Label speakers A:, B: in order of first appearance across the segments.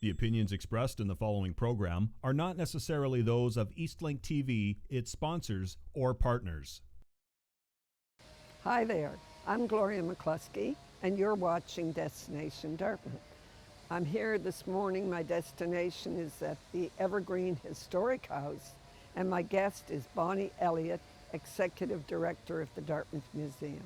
A: The opinions expressed in the following program are not necessarily those of Eastlink TV, its sponsors, or partners.
B: Hi there, I'm Gloria McCluskey, and you're watching Destination Dartmouth. I'm here this morning. My destination is at the Evergreen Historic House, and my guest is Bonnie Elliott, Executive Director of the Dartmouth Museum.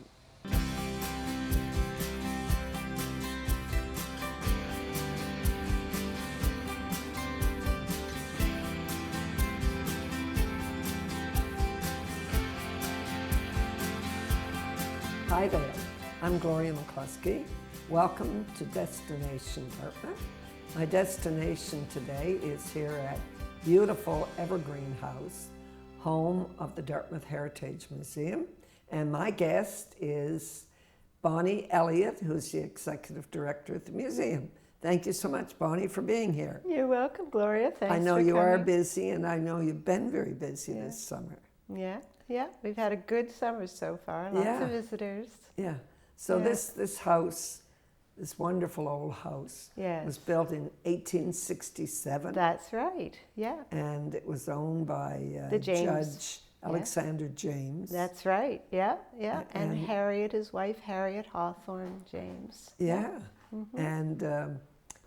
B: Hi there, I'm Gloria McCluskey. Welcome to Destination Dartmouth. My destination today is here at beautiful Evergreen House, home of the Dartmouth Heritage Museum. And my guest is Bonnie Elliott, who's the Executive Director of the museum. Thank you so much, Bonnie, for being here.
C: You're welcome, Gloria. Thanks for coming.
B: I know you are busy, and I know you've been very busy this summer.
C: Yeah, we've had a good summer so far. Lots of visitors.
B: Yeah. So this house, this wonderful old house, was built in 1867.
C: That's right. Yeah.
B: And it was owned by Judge Alexander James.
C: That's right. Yeah. And Harriet, his wife, Harriet Hawthorne James.
B: Yeah. Mm-hmm. And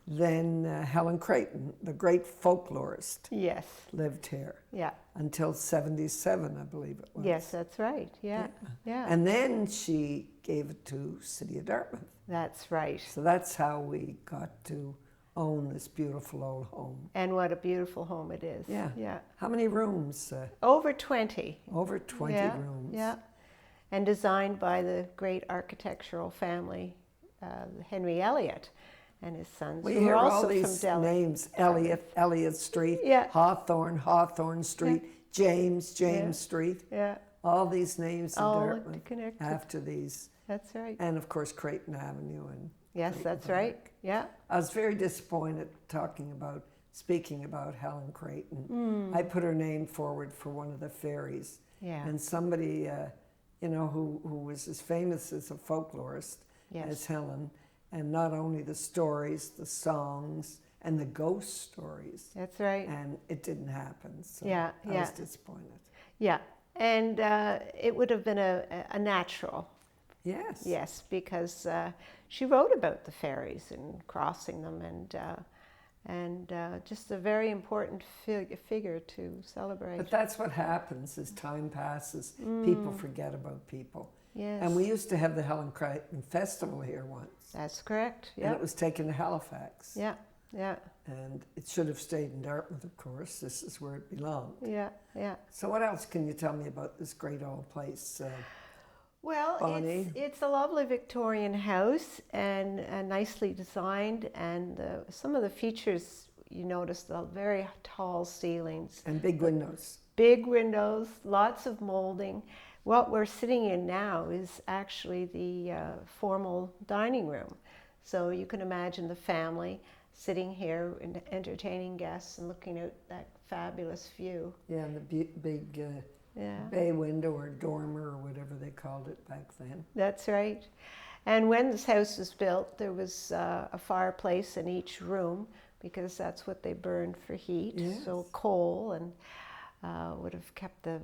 B: then Helen Creighton, the great folklorist, lived here.
C: Yeah.
B: Until 77, I believe it was.
C: Yes, that's right. Yeah.
B: And then she gave it to City of Dartmouth.
C: That's right.
B: So that's how we got to own this beautiful old home.
C: And what a beautiful home it is.
B: Yeah. How many rooms?
C: Over 20.
B: Over 20 rooms.
C: Yeah. And designed by the great architectural family, Henry Elliott. And his sons,
B: we
C: who
B: hear
C: are also
B: all these
C: from Delhi.
B: names: Elliott Street, Hawthorne Street, James Street.
C: Yeah.
B: All these names in Dartmouth
C: connected.
B: after these.
C: That's right.
B: And of course, Creighton Avenue and.
C: Yes,
B: Creighton
C: that's
B: Park.
C: right. Yeah.
B: I was very disappointed speaking about Helen Creighton. I put her name forward for one of the ferries.
C: Yeah.
B: And somebody, who was as famous as a folklorist as Helen. And not only the stories, the songs, and the ghost stories.
C: That's right.
B: And it didn't happen, so
C: I
B: was disappointed.
C: Yeah, and it would have been a natural.
B: Yes.
C: Yes, because she wrote about the ferries and crossing them, and just a very important figure to celebrate.
B: But that's what happens as time passes. People forget about people.
C: Yes.
B: And we used to have the Helen Creighton Festival here once.
C: That's correct. Yeah.
B: And it was taken to Halifax.
C: Yeah.
B: And it should have stayed in Dartmouth, of course. This is where it belonged.
C: Yeah.
B: So what else can you tell me about this great old place,
C: Well,
B: Bonnie?
C: it's a lovely Victorian house and nicely designed. And some of the features, you notice, the very tall ceilings.
B: And big windows.
C: Big windows, lots of molding. What we're sitting in now is actually the formal dining room. So you can imagine the family sitting here and entertaining guests and looking out that fabulous view.
B: Yeah, and the big bay window or dormer or whatever they called it back then.
C: That's right. And when this house was built, there was a fireplace in each room because that's what they burned for heat.
B: Yes.
C: So coal and would have kept the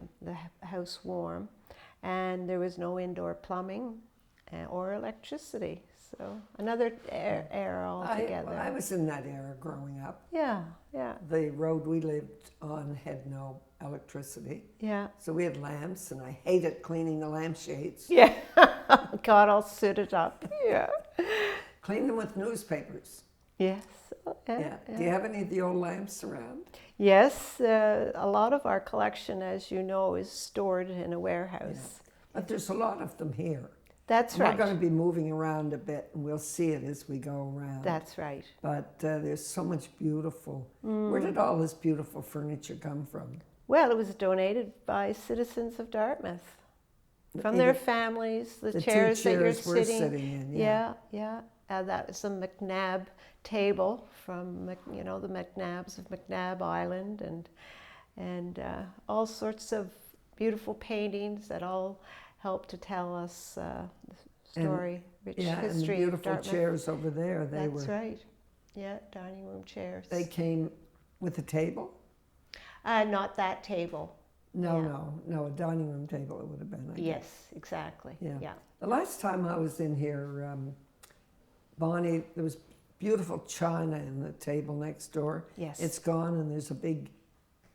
C: house warm. And there was no indoor plumbing or electricity. So another era altogether.
B: I was in that era growing up.
C: Yeah.
B: The road we lived on had no electricity.
C: Yeah.
B: So we had lamps, and I hated cleaning the lampshades.
C: Yeah. Got all suited up. Yeah.
B: Clean them with newspapers.
C: Yes.
B: Yeah. Do you have any of the old lamps around?
C: Yes, a lot of our collection, as you know, is stored in a warehouse.
B: Yeah. But there's a lot of them here.
C: That's right.
B: We're going to be moving around a bit, and we'll see it as we go around.
C: That's right.
B: But there's so much beautiful. Where did all this beautiful furniture come from?
C: Well, it was donated by citizens of Dartmouth. From their families, the chairs that you're sitting
B: in.
C: Yeah. That was a McNabb table from the McNabbs of McNabb Island, and all sorts of beautiful paintings that all help to tell us the story, rich history
B: and the beautiful
C: of Dartmouth.
B: chairs over there.
C: That's right. Yeah, dining room chairs.
B: They came with a table?
C: Not that table.
B: No, a dining room table it would have been, I guess.
C: Yes, exactly. Yeah.
B: The last time I was in here, Bonnie, there was beautiful china in the table next door.
C: Yes.
B: It's gone, and there's a big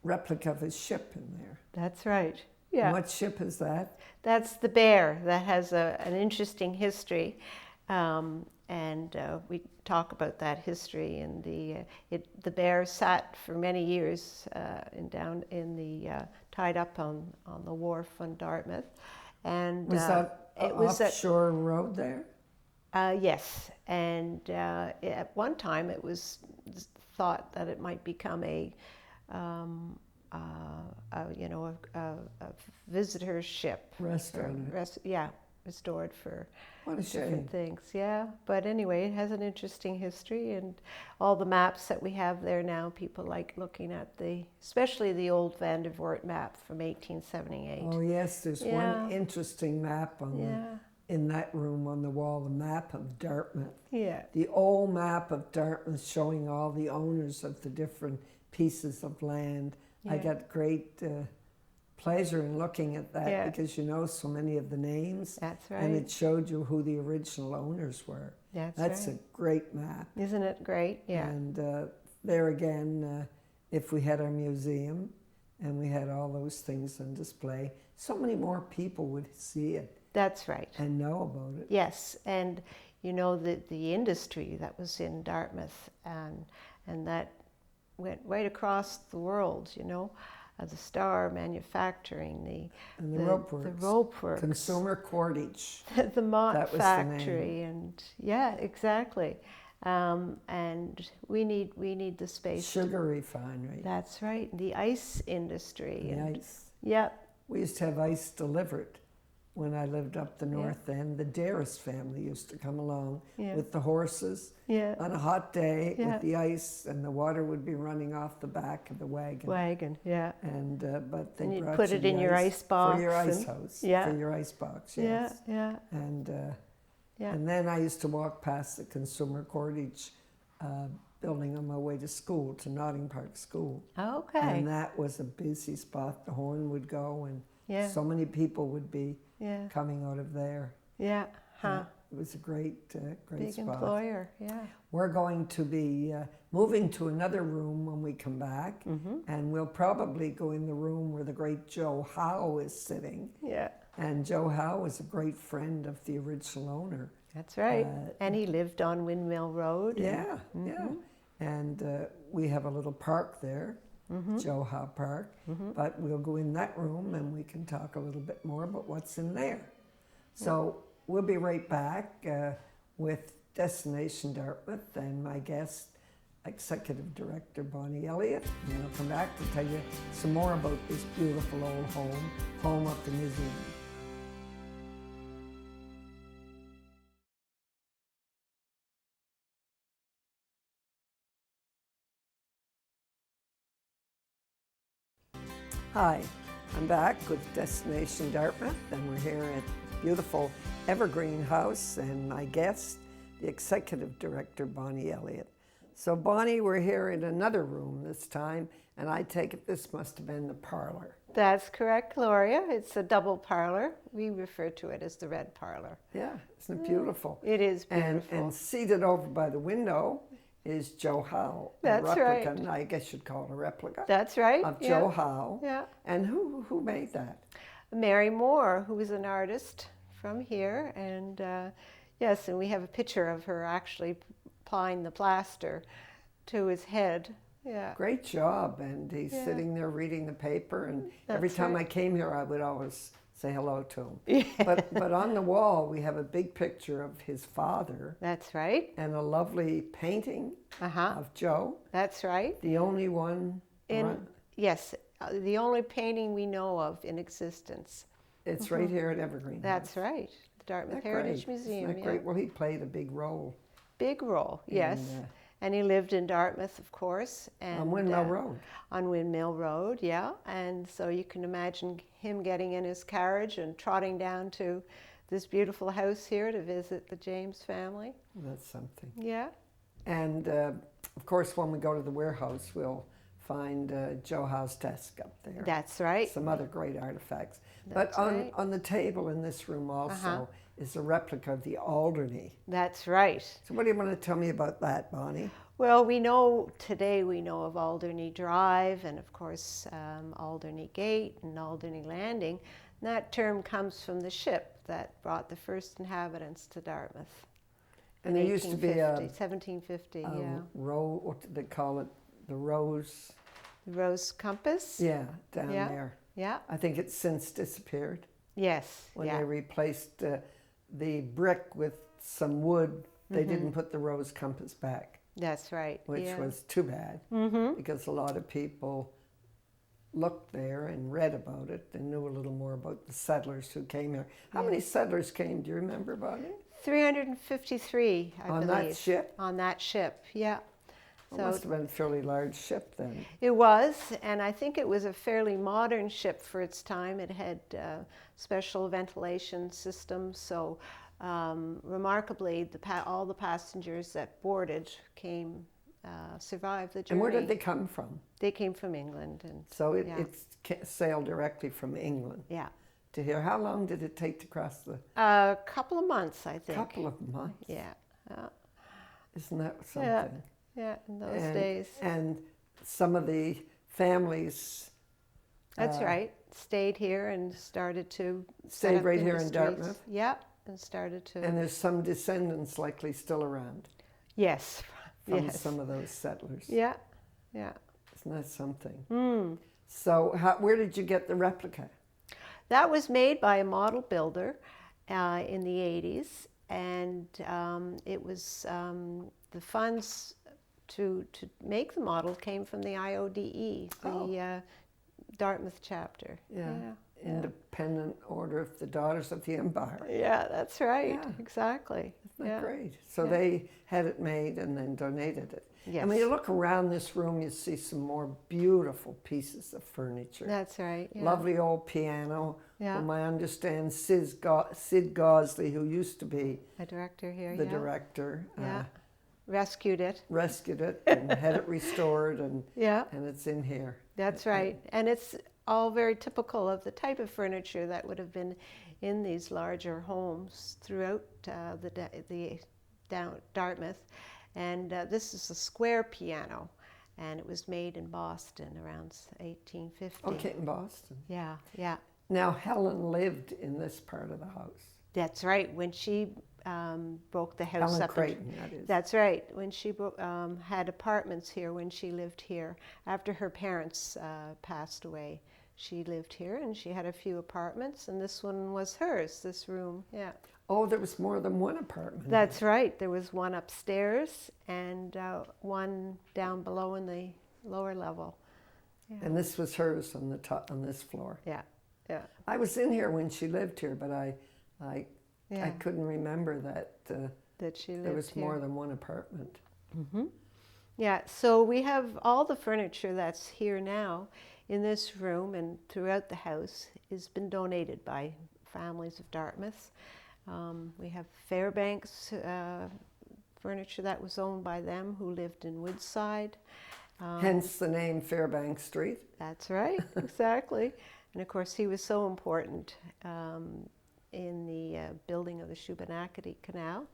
B: replica of a ship in there.
C: That's right. Yeah.
B: And what ship is that?
C: That's the Bear. That has an interesting history. And we talk about that history. And the Bear sat for many years tied up on the wharf on Dartmouth. And
B: Was that offshore road there?
C: Yes, and at one time it was thought that it might become a visitor ship.
B: Restaurant.
C: Restored for
B: What a
C: different
B: shame.
C: things. Yeah, but anyway, it has an interesting history, and all the maps that we have there now, people like looking at especially the old Van der Voort map from 1878.
B: Oh yes, there's one interesting map in that room on the wall, the map of Dartmouth.
C: Yeah.
B: The old map of Dartmouth showing all the owners of the different pieces of land.
C: Yeah.
B: I got great pleasure in looking at that because you know so many of the names.
C: That's right.
B: And it showed you who the original owners were. That's
C: right.
B: a great map.
C: Isn't it great? Yeah.
B: And there again, if we had our museum and we had all those things on display, so many more people would see it.
C: That's right.
B: And know about it.
C: Yes, and you know the industry that was in Dartmouth, and that went right across the world. You know, the Star Manufacturing,
B: the rope works.
C: The rope works.
B: Consumer Cordage.
C: The Mott
B: That was
C: factory,
B: the name.
C: and yeah, exactly. And we need the space.
B: Sugar refinery.
C: That's right. The ice industry.
B: The ice.
C: Yeah.
B: We used to have ice delivered when I lived up the north end. The Darris family used to come along with the horses on a hot day with the ice, and the water would be running off the back of the wagon. And but they brought
C: put it in your ice box
B: for your ice house. For your ice box. Yes. And then I used to walk past the Consumer Cordage building on my way to school, to Notting Park School.
C: Okay.
B: And that was a busy spot. The horn would go, and so many people would be coming out of there.
C: Yeah. Huh.
B: It was a great
C: Big
B: spot.
C: employer. Yeah.
B: We're going to be moving to another room when we come back, and we'll probably go in the room where the great Joe Howe is sitting.
C: Yeah.
B: And Joe Howe was a great friend of the original owner.
C: That's right. And he lived on Windmill Road.
B: Yeah. And we have a little park there, Joe Howe Park. But we'll go in that room and we can talk a little bit more about what's in there. So we'll be right back with Destination Dartmouth and my guest, Executive Director Bonnie Elliott. And I'll come back to tell you some more about this beautiful old home of the museum. Hi, I'm back with Destination Dartmouth, and we're here at beautiful Evergreen House, and my guest, the Executive Director Bonnie Elliott. So Bonnie, we're here in another room this time, and I take it this must have been the parlor.
C: That's correct, Gloria. It's a double parlor. We refer to it as the red parlor.
B: Yeah, isn't it beautiful?
C: It is beautiful.
B: And seated over by the window is Joe Howe.
C: That's
B: a replica,
C: right.
B: And I guess you'd call it a replica.
C: That's right.
B: Of Joe Howe.
C: Yeah.
B: And who made that?
C: Mary Moore, who was an artist from here, and yes, and we have a picture of her actually applying the plaster to his head. Yeah.
B: Great job. And he's sitting there reading the paper, and every time I came here, I would always say hello to him.
C: Yeah.
B: But on the wall, we have a big picture of his father.
C: That's right.
B: And a lovely painting of Joe.
C: That's right.
B: The only one.
C: Yes, the only painting we know of in existence.
B: It's right here at Evergreen.
C: That's right. The Dartmouth Heritage Museum.
B: Isn't that great? Well, he played a big role.
C: Big role, yes. And he lived in Dartmouth, of course. And,
B: on Windmill Road.
C: On Windmill Road, yeah. And so you can imagine him getting in his carriage and trotting down to this beautiful house here to visit the James family.
B: That's something.
C: Yeah.
B: And of course, when we go to the warehouse, we'll find Joe Howe's desk up there.
C: That's right.
B: Some other great artifacts.
C: That's
B: but
C: right.
B: on the table in this room also is a replica of the Alderney.
C: That's right.
B: So what do you want to tell me about that, Bonnie?
C: Well, today we know of Alderney Drive and of course Alderney Gate and Alderney Landing. And that term comes from the ship that brought the first inhabitants to Dartmouth.
B: And there used to be a
C: 1750, yeah.
B: What did they call it? The Rose?
C: The Rose Compass?
B: Yeah, down there.
C: Yeah.
B: I think it's since disappeared.
C: Yes.
B: When they replaced the brick with some wood, they didn't put the Rose Compass back.
C: That's right.
B: Which was too bad, because a lot of people looked there and read about it and knew a little more about the settlers who came here. How many settlers came? Do you remember, Bonnie?
C: 353, I believe.
B: On that ship?
C: On that ship, yeah.
B: It must have been a fairly large ship then.
C: It was, and I think it was a fairly modern ship for its time. It had special ventilation systems, so remarkably, all the passengers that boarded survived the journey.
B: And where did they come from?
C: They came from England. And
B: so it sailed directly from England?
C: Yeah.
B: To here. How long did it take to cross the...
C: A couple of months, I think.
B: A couple of months?
C: Yeah.
B: Isn't that something?
C: Yeah, in those days.
B: And some of the families...
C: That's right. Stayed here and started to...
B: Stayed right here in Dartmouth?
C: Yeah, and started to...
B: And there's some descendants likely still around?
C: Yes.
B: From some of those settlers?
C: Yeah, yeah.
B: Isn't that something? So where did you get the replica?
C: That was made by a model builder in the 80s, and it was the funds to make the model came from the IODE, the Dartmouth chapter.
B: Yeah. Independent Order of the Daughters of the Empire.
C: Yeah, that's right. Yeah. Exactly.
B: Isn't that great? So they had it made and then donated it.
C: Yes.
B: And when you look around this room, you see some more beautiful pieces of furniture.
C: That's right. Yeah.
B: Lovely old piano.
C: Yeah.
B: Whom I understand Sid Gausley, who used to be
C: a director here,
B: the director,
C: rescued it
B: and had it restored, and it's in here.
C: That's right, and it's all very typical of the type of furniture that would have been in these larger homes throughout the Dartmouth. And this is a square piano, and it was made in Boston around 1850.
B: Okay, in Boston.
C: Yeah, yeah.
B: Now, Helen lived in this part of the house.
C: That's right. When she broke the house
B: Helen
C: up.
B: Creighton, that is.
C: That's right. When she had apartments here, when she lived here. After her parents passed away, she lived here, and she had a few apartments, and this one was hers, this room, yeah.
B: Oh, there was more than one apartment.
C: That's right. There was one upstairs and one down below in the lower level. Yeah.
B: And this was hers on the top, on this floor.
C: Yeah, yeah.
B: I was in here when she lived here, but I couldn't remember that
C: she lived
B: there was
C: here.
B: more than one apartment.
C: Mm-hmm. Yeah, so we have all the furniture that's here now in this room and throughout the house has been donated by families of Dartmouth. We have Fairbanks furniture that was owned by them, who lived in Woodside.
B: Hence the name Fairbanks Street.
C: That's right, exactly. And of course he was so important in the building of the Shubenacadie Canal.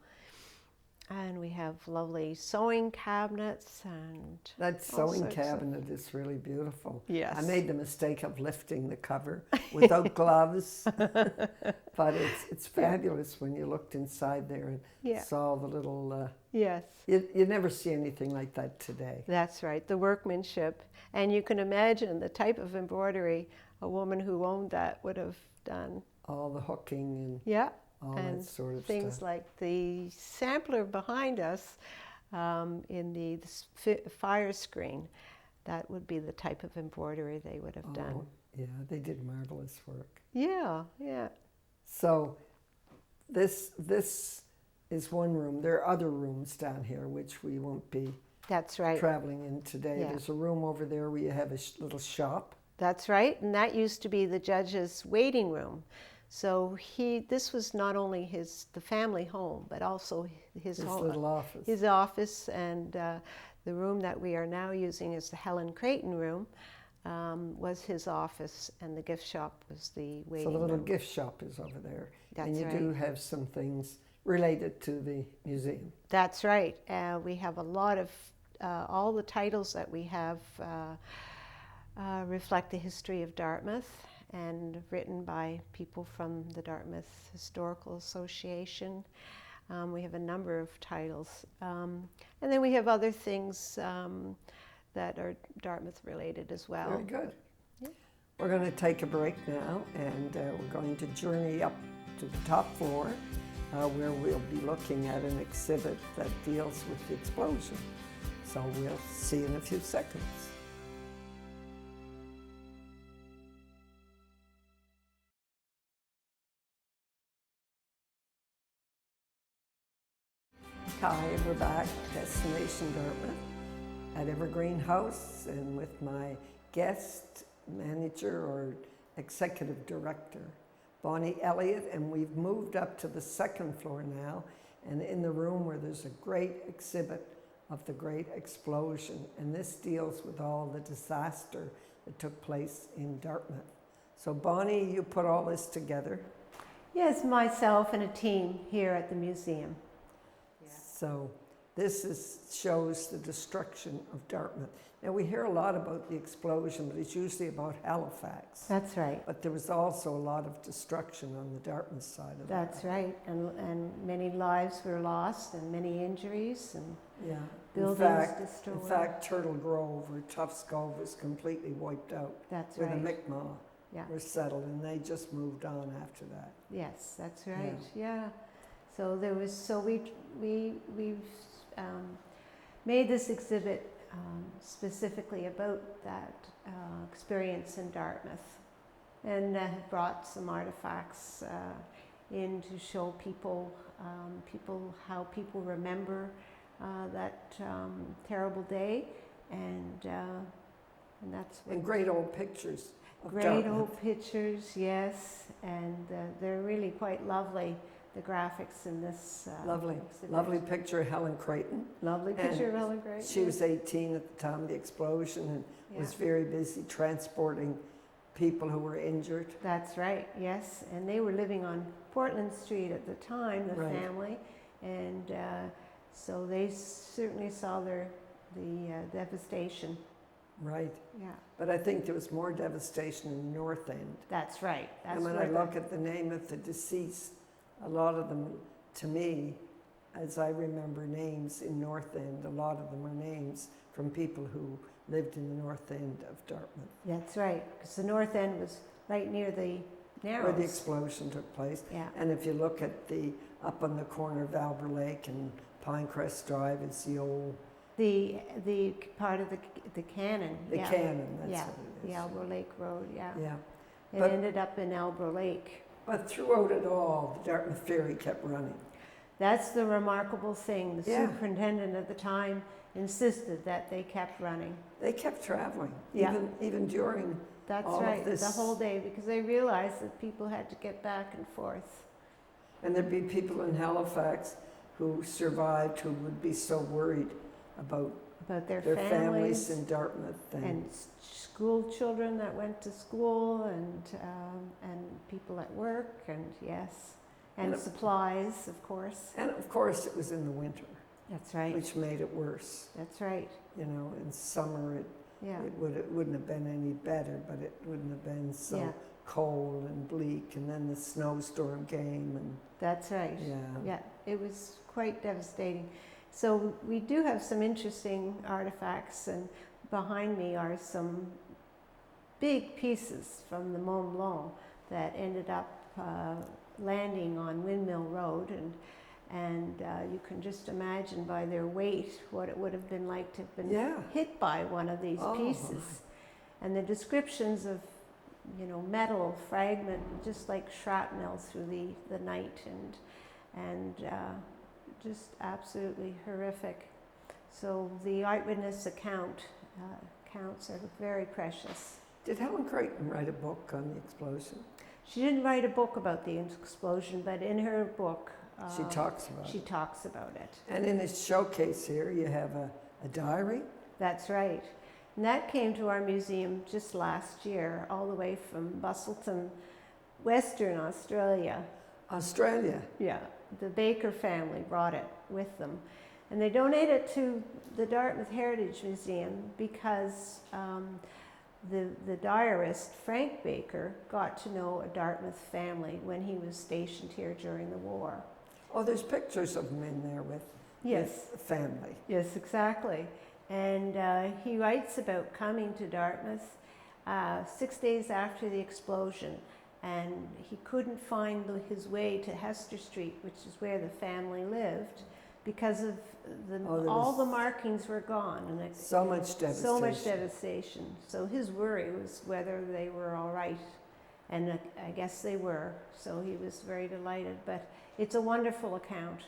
C: And we have lovely sewing cabinets and
B: that sewing cabinet is really beautiful.
C: Yes.
B: I made the mistake of lifting the cover without gloves, but it's fabulous when you looked inside there and saw the little.
C: Yes.
B: You never see anything like that today.
C: That's right, the workmanship, and you can imagine the type of embroidery a woman who owned that would have done.
B: All the hooking and. All
C: and
B: that sort of
C: things
B: stuff.
C: like the sampler behind us in the fire screen, that would be the type of embroidery they would have done.
B: Yeah, they did marvelous work.
C: Yeah, yeah.
B: So this is one room. There are other rooms down here which we won't be traveling in today.
C: Yeah.
B: There's a room over there where you have a little shop.
C: That's right, and that used to be the judge's waiting room. So this was not only the family home, but also his home,
B: little office.
C: His office, and the room that we are now using is the Helen Creighton room. Was his office, and the gift shop was the waiting room.
B: So the little gift shop is over there.
C: That's
B: and you
C: right.
B: do have some things related to the museum.
C: That's right. We have a lot of, all the titles that we have reflect the history of Dartmouth, and written by people from the Dartmouth Historical Association. We have a number of titles. And then we have other things that are Dartmouth related as well.
B: Very good.
C: Yeah.
B: We're going to take a break now, and we're going to journey up to the top floor where we'll be looking at an exhibit that deals with the explosion. So we'll see you in a few seconds. Hi, we're back, Destination Dartmouth, at Evergreen House, and with my guest manager or executive director, Bonnie Elliott, and we've moved up to the second floor now, and in the room where there's a great exhibit of the Great Explosion, and this deals with all the disaster that took place in Dartmouth. So Bonnie, you put all this together?
C: Yes, myself and a team here at the museum.
B: So this shows the destruction of Dartmouth. Now we hear a lot about the explosion, but it's usually about Halifax.
C: That's right.
B: But there was also a lot of destruction on the Dartmouth side of that.
C: That's right. And many lives were lost, and many injuries, and
B: Yeah.
C: buildings destroyed.
B: In fact, Turtle Grove or Tufts Cove was completely wiped out.
C: That's
B: where
C: right.
B: the Mi'kmaq
C: Yeah.
B: were settled, and they just moved on after that.
C: Yes, that's right. Yeah. So there was. So we've made this exhibit specifically about that experience in Dartmouth, and brought some artifacts in to show people how people remember that terrible day, and that's what.
B: And great old pictures of
C: Great
B: Dartmouth.
C: old pictures, yes, and they're really quite lovely. The graphics in this
B: Lovely,
C: exhibit.
B: lovely picture of Helen Creighton.
C: Lovely picture of Helen Creighton.
B: She was 18 at the time of the explosion and was very busy transporting people who were injured.
C: That's right, yes. And they were living on Portland Street at the time, the
B: Right.
C: family. And so they certainly saw the devastation.
B: Right.
C: Yeah,
B: But I think there was more devastation in the North End.
C: that's right. That's
B: And when
C: where
B: I look at the name of the deceased, a lot of them, to me, as I remember names in North End, a lot of them are names from people who lived in the North End of Dartmouth.
C: That's right, because the North End was right near the Narrows.
B: Where the explosion took place.
C: Yeah.
B: And if you look at up on the corner of Albert Lake and Pinecrest Drive, it's the old...
C: The part of the cannon.
B: The cannon, that's what it is.
C: The Albro Lake Road, yeah.
B: Yeah.
C: It
B: But-
C: ended up in Albro Lake.
B: But throughout it all, the Dartmouth Ferry kept running.
C: That's the remarkable thing. The
B: Yeah.
C: superintendent at the time insisted that they kept running.
B: They kept traveling,
C: Yeah.
B: even during
C: That's
B: all of
C: right,
B: this.
C: the whole day, because they realized that people had to get back and forth.
B: And there'd be people in Halifax who survived who would be so worried about
C: About their
B: families
C: families
B: in Dartmouth.
C: and school children that went to school, and people at work, and yes, and
B: And
C: supplies, of course.
B: And of course, it was in the winter,
C: That's right.
B: which made it worse.
C: That's right.
B: You know, in summer, it wouldn't have been any better, but it wouldn't have been so
C: Yeah.
B: cold and bleak. And then the snowstorm came, and
C: That's right.
B: yeah.
C: Yeah, it was quite devastating. So we do have some interesting artifacts, and behind me are some big pieces from the Mont Blanc that ended up landing on Windmill Road, and you can just imagine by their weight what it would have been like to have been hit by one of these pieces. And the descriptions of, metal fragment, just like shrapnel through the night, and just absolutely horrific. So the eyewitness accounts are very precious.
B: Did Helen Creighton write a book on the explosion?
C: She didn't write a book about the explosion, but in her book,
B: She talks about
C: she
B: it.
C: talks about it.
B: And in this showcase here, you have a diary.
C: That's right. And that came to our museum just last year, all the way from Bustleton, Western Australia.
B: Australia.
C: Yeah, the Baker family brought it with them. And they donated it to the Dartmouth Heritage Museum because the diarist, Frank Baker, got to know a Dartmouth family when he was stationed here during the war.
B: Oh, there's pictures of them in there with the family.
C: Yes, exactly. And he writes about coming to Dartmouth 6 days after the explosion, and he couldn't find his way to Hester Street, which is where the family lived, because of all the markings were gone. And
B: so much devastation.
C: So much devastation. So his worry was whether they were all right, and I guess they were, so he was very delighted. But it's a wonderful account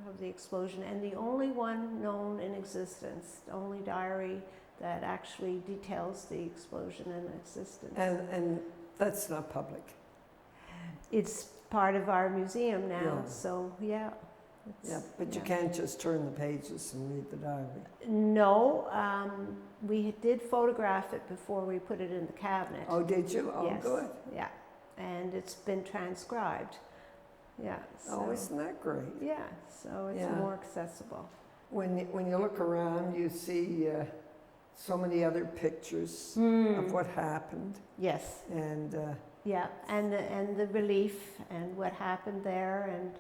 C: of the explosion, and the only one known in existence, the only diary that actually details the explosion in existence.
B: And that's not public.
C: It's part of our museum now, so yeah.
B: Yeah, but you can't just turn the pages and read the diary.
C: No, we did photograph it before we put it in the cabinet.
B: Oh, did you? Oh,
C: yes.
B: good.
C: Yeah, and it's been transcribed. Yeah. So,
B: Oh, isn't that great?
C: yeah, so it's more accessible.
B: When you look around, you see so many other pictures of what happened.
C: Yes.
B: And
C: yeah, and the relief and what happened there, and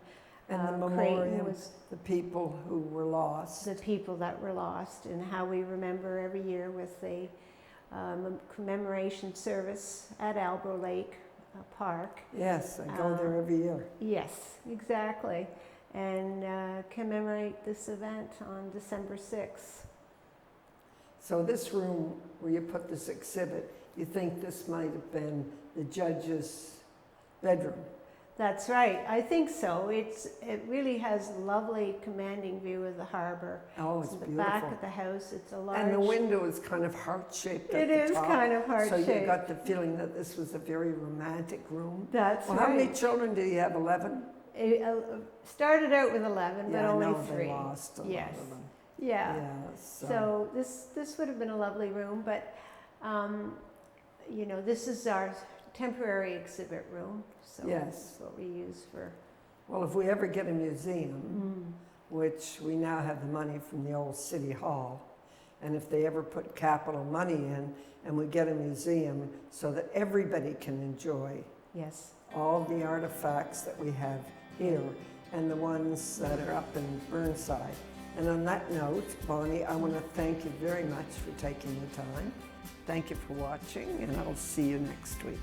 B: the memoriam, the people who were lost.
C: The people that were lost, and how we remember every year with the commemoration service at Albro Lake Park.
B: Yes, I go there every year.
C: Yes, exactly. And commemorate this event on December 6th.
B: So this room where you put this exhibit, you think this might have been the judge's bedroom?
C: That's right, I think so. It really has a lovely commanding view of the harbour.
B: Oh, it's
C: the
B: beautiful.
C: Back of the house, it's a large...
B: And the window is kind of heart-shaped at
C: It
B: the
C: is
B: top.
C: kind of heart-shaped.
B: So you got the feeling that this was a very romantic room.
C: That's
B: well,
C: right.
B: How many children did you have? 11?
C: It started out with 11, but only 3.
B: They lost a lot of them.
C: Yeah.
B: So
C: So this would have been a lovely room, but you know, this is our temporary exhibit room. So that's what we use for.
B: Well, if we ever get a museum, which we now have the money from the old City Hall, and if they ever put capital money in and we get a museum so that everybody can enjoy all the artifacts that we have here and the ones that are up in Burnside. And on that note, Bonnie, I want to thank you very much for taking the time. Thank you for watching, and I'll see you next week.